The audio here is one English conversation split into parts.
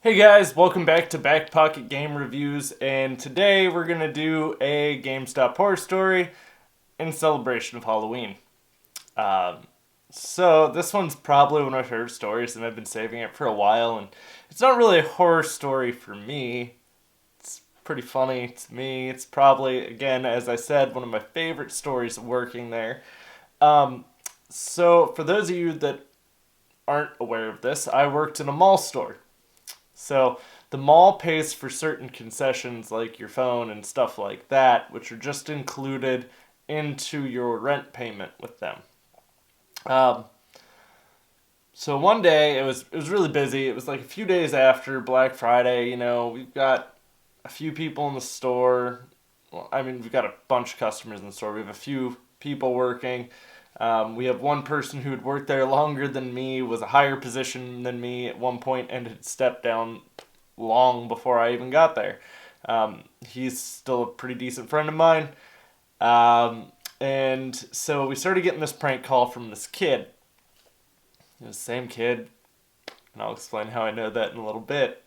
Hey guys, welcome back to BackPocketGameReviews, and today we're going to do a GameStop horror story in celebration of Halloween. So this one's probably one of my favorite stories, and I've been saving it for a while, and it's not really a horror story for me. It's pretty funny to me. It's probably, again, as I said, one of my favorite stories working there. So for those of you that aren't aware of this, I worked in a mall store. So the mall pays for certain concessions like your phone and stuff like that, which are just included into your rent payment with them. Um, so one day it was really busy. It was like a few days after Black Friday. We've got a few people in the store. Well, I mean, we've got a bunch of customers in the store. We have a few people working. We have one person who had worked there longer than me, was a higher position than me at one point, and had stepped down long before I even got there. He's still a pretty decent friend of mine. And so we started getting this prank call from this kid. The same kid, and I'll explain how I know that in a little bit.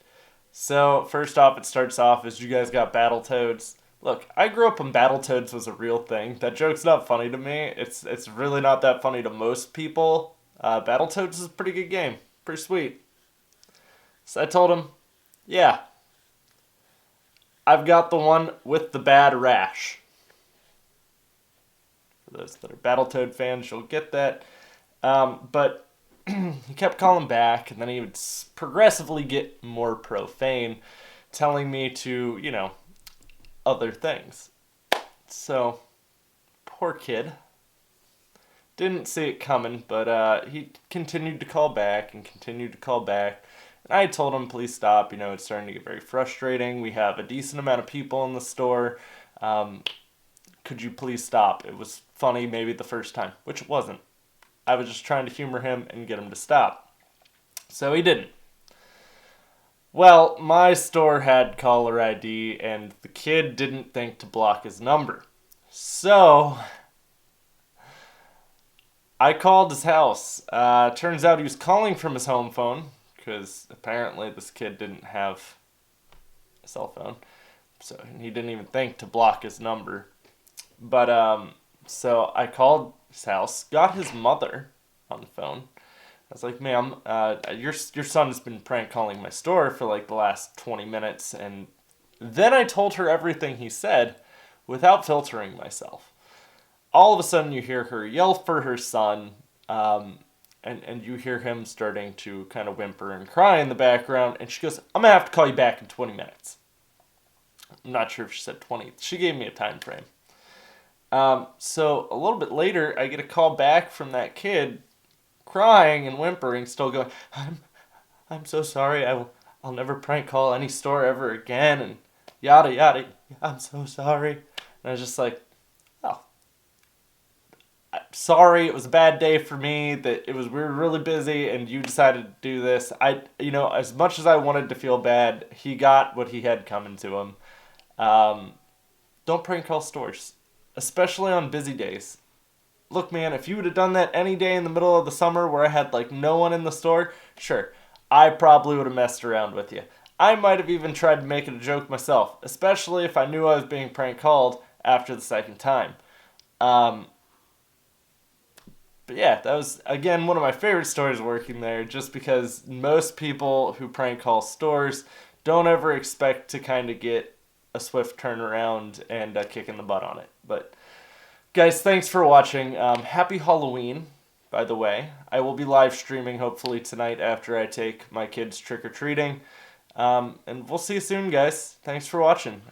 So first off, it starts off as you guys got Battletoads. Look, I grew up when Battletoads was a real thing. That joke's not funny to me. It's really not that funny to most people. Battletoads is a pretty good game. Pretty sweet. So I told him, yeah, I've got the one with the bad rash. For those that are Battletoad fans, you'll get that. But he kept calling back, and then he would progressively get more profane, telling me to, other things. So, poor kid. Didn't see it coming, but he continued to call back and continued to call back. And I told him, please stop. It's starting to get very frustrating. We have a decent amount of people in the store. Could you please stop? It was funny maybe the first time, which it wasn't. I was just trying to humor him and get him to stop. So he didn't. Well, my store had caller ID, and the kid didn't think to block his number. So I called his house. Turns out he was calling from his home phone, because apparently this kid didn't have a cell phone. So he didn't even think to block his number. But so I called his house, got his mother on the phone. I was like, ma'am, your son has been prank calling my store for like the last 20 minutes. And then I told her everything he said without filtering myself. All of a sudden you hear her yell for her son, and you hear him starting to kind of whimper and cry in the background. And she goes, I'm going to have to call you back in 20 minutes. I'm not sure if she said 20. She gave me a time frame. So a little bit later, I get a call back from that kid crying and whimpering, still going, I'm so sorry. I'll never prank call any store ever again, and yada yada. I'm so sorry. And I was just like, oh, I'm sorry. It was a bad day for me. We were really busy, and you decided to do this. As much as I wanted to feel bad, he got what he had coming to him. Don't prank call stores, especially on busy days. Look, man, if you would have done that any day in the middle of the summer where I had, no one in the store, sure, I probably would have messed around with you. I might have even tried to make it a joke myself, especially if I knew I was being prank called after the second time. But yeah, that was, again, one of my favorite stories working there, just because most people who prank call stores don't ever expect to kind of get a swift turnaround and a kick in the butt on it. But guys, thanks for watching. Happy Halloween, by the way. I will be live streaming hopefully tonight after I take my kids trick-or-treating. And we'll see you soon, guys. Thanks for watching.